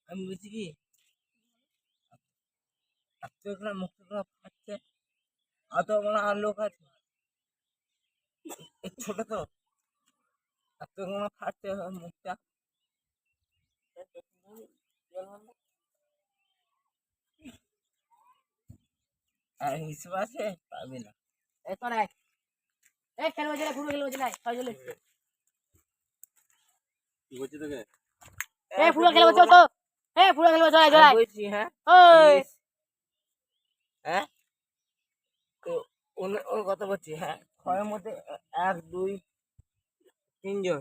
আমি বলছি কি এতগুলো মুখগুলো ফাটছে, অত বড় আর লোক আছে ছোট তো এতগুলো ফাটছে মুখটা। আর হিসেব আছে পাবি না। খেলবো না পুরো খেলবো না ছয়জন কি বলছি তোকে? পুরো খেলবো চল তো পুরো খেলবো চল জয় বলছি হ্যাঁ ওই হ্যাঁ তো ওর কথা বলছি। হ্যাঁ ছয়ের মধ্যে 1 2 3 জন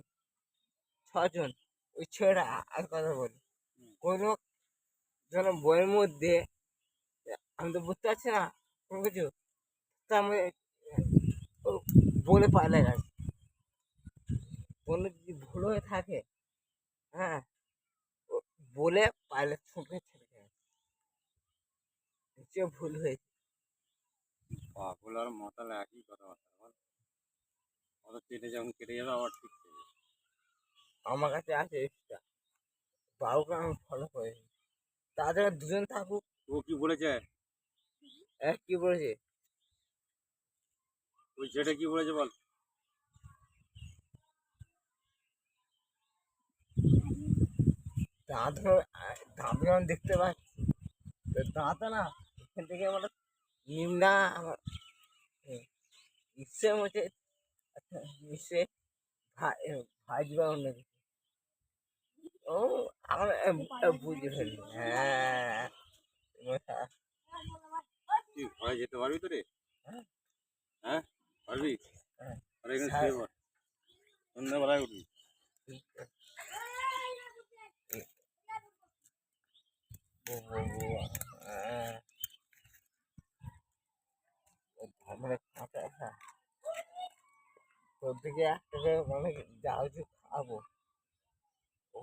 6 জন ওই ছেলেটা আর কথা বলি কোনো যেন বইয়ের মধ্যে আমি তো বুঝতে পারছি না কোনো কিছু, তা আমি ও বলে পারলে না কোনো যদি ভুল হয়ে থাকে, হ্যাঁ ও বলে পারলে ছুটে ছেড়ে দেয় যে ভুল হয়েছে। পাগল আর মাতাল একই কথাবার্তা বল। অত কেটে যখন কেটে যাবে আবার ঠিক হয়ে যাবে। আমার কাছে আছে এক্সট্রা, বাবুকে আমি ফলো করি তাদের দুজন থাকুক। ও কি বলেছে? কি বলেছে ওই ছেলেটা কি বলেছে বল? দাঁত দাঁত যখন দেখতে পাচ্ছি তো দাঁত না এখান থেকে আমার নিমনা আমার ইচ্ছে মধ্যে ইচ্ছে ভাজবা অন্য কিছু। ও আমার বুঝে ফেলি। হ্যাঁ তুই ঘরে যেতে পারবি তো রে? হ্যাঁ হ্যাঁ পারবি? হ্যাঁ আর এখানে শুয়ে পড়, সন্ধ্যাবেলায় উঠবি। মানে কাঁচা তোর দিকে একটা মানে যা কিছু খাবো ও